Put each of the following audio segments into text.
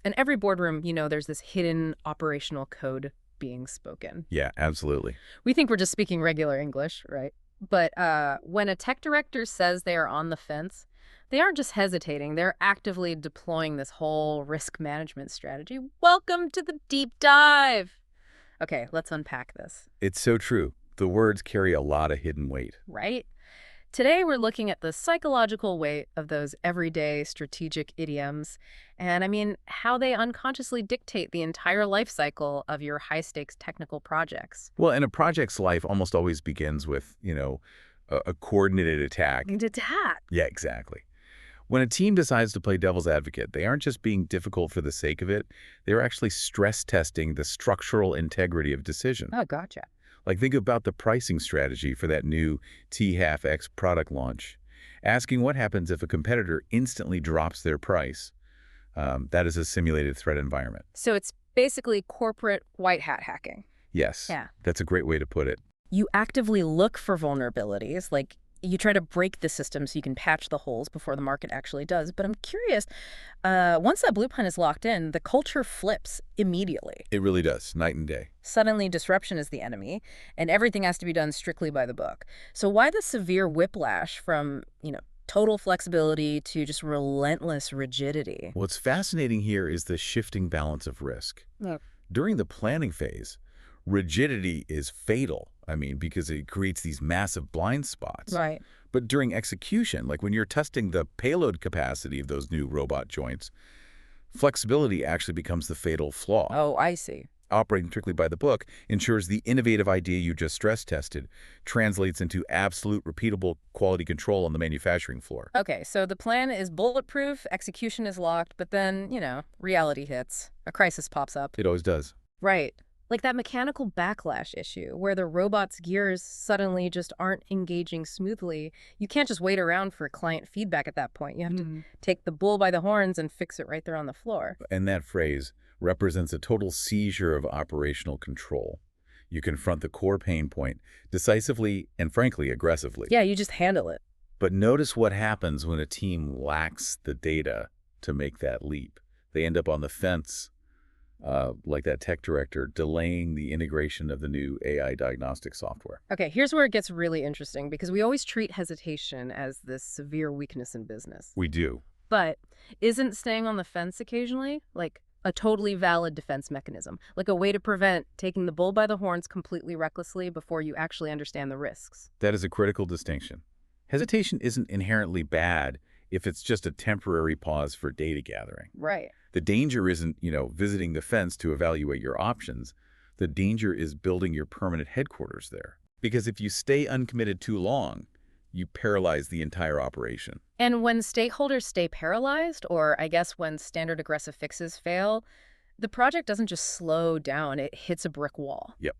In every boardroom, there's this hidden operational code being spoken. Yeah, absolutely. We think we're just speaking regular English, right? But when a tech director says they are on the fence, they aren't just hesitating. They're actively deploying this whole risk management strategy. Welcome to the deep dive. Okay, let's unpack this, It's so true. The words carry a lot of hidden weight. right? Today, we're looking at the psychological weight of those everyday strategic idioms and, how they unconsciously dictate the entire life cycle of your high-stakes technical projects. Well, and a project's life almost always begins with, a coordinated attack. And to that. Yeah, exactly. When a team decides to play devil's advocate, they aren't just being difficult for the sake of it. They're actually stress testing the structural integrity of decision. Oh, gotcha. Like, think about the pricing strategy for that new T-half-X product launch. Asking what happens if a competitor instantly drops their price. That is a simulated threat environment. So it's basically corporate white hat hacking. Yes, Yeah. that's a great way to put it. You actively look for vulnerabilities, like you try to break the system so you can patch the holes before the market actually does. But I'm curious, once that blueprint is locked in, the culture flips immediately. It really does, night and day. Suddenly, disruption is the enemy, and everything has to be done strictly by the book. So why the severe whiplash from, total flexibility to just relentless rigidity? What's fascinating here is the shifting balance of risk. Yeah. During the planning phase, rigidity is fatal. Because it creates these massive blind spots. Right. But during execution, like when you're testing the payload capacity of those new robot joints, flexibility actually becomes the fatal flaw. Oh, I see. Operating strictly by the book ensures the innovative idea you just stress tested translates into absolute repeatable quality control on the manufacturing floor. Okay, so the plan is bulletproof, execution is locked, but then, reality hits. A crisis pops up. It always does. Right. Like that mechanical backlash issue where the robot's gears suddenly just aren't engaging smoothly. You can't just wait around for client feedback at that point. You have to take the bull by the horns and fix it right there on the floor. And that phrase represents a total seizure of operational control. You confront the core pain point decisively and, frankly, aggressively. Yeah, you just handle it. But notice what happens when a team lacks the data to make that leap. They end up on the fence, like that tech director, delaying the integration of the new AI diagnostic software. Okay, here's where it gets really interesting because we always treat hesitation as this severe weakness in business. We do. But isn't staying on the fence occasionally like a totally valid defense mechanism, like a way to prevent taking the bull by the horns completely recklessly before you actually understand the risks? That is a critical distinction. Hesitation isn't inherently bad if it's just a temporary pause for data gathering. Right. The danger isn't, visiting the fence to evaluate your options. The danger is building your permanent headquarters there. Because if you stay uncommitted too long, you paralyze the entire operation. And when stakeholders stay paralyzed, or I guess when standard aggressive fixes fail, the project doesn't just slow down, it hits a brick wall. Yep.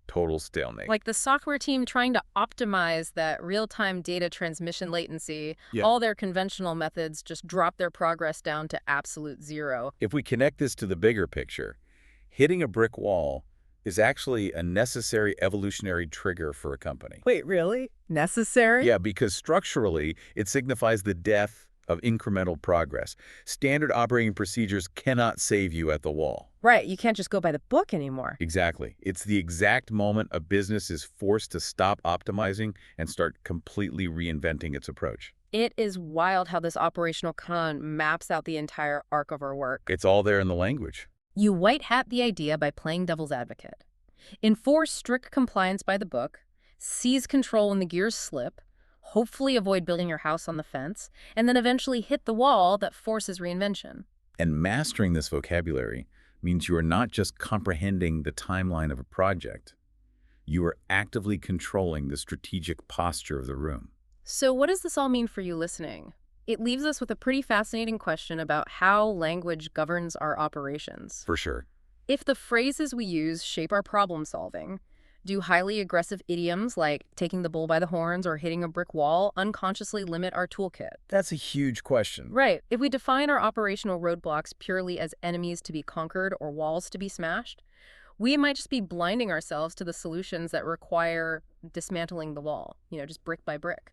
Total stalemate. Like the software team trying to optimize that real-time data transmission latency, Yeah. all their conventional methods just drop their progress down to absolute zero. If we connect this to the bigger picture, hitting a brick wall is actually a necessary evolutionary trigger for a company. Wait, really? Necessary? Yeah, because structurally, it signifies the death of incremental progress. Standard operating procedures cannot save you at the wall. Right, you can't just go by the book anymore. Exactly. It's the exact moment a business is forced to stop optimizing and start completely reinventing its approach. It is wild how this operational con maps out the entire arc of our work. It's all there in the language. You white hat the idea by playing devil's advocate. Enforce strict compliance by the book, seize control when the gears slip, hopefully avoid building your house on the fence, and then eventually hit the wall that forces reinvention. And mastering this vocabulary means you are not just comprehending the timeline of a project. You are actively controlling the strategic posture of the room. So what does this all mean for you listening? It leaves us with a pretty fascinating question about how language governs our operations. For sure. If the phrases we use shape our problem solving, do highly aggressive idioms like taking the bull by the horns or hitting a brick wall unconsciously limit our toolkit? That's a huge question. Right. If we define our operational roadblocks purely as enemies to be conquered or walls to be smashed, we might just be blinding ourselves to the solutions that require dismantling the wall, just brick by brick.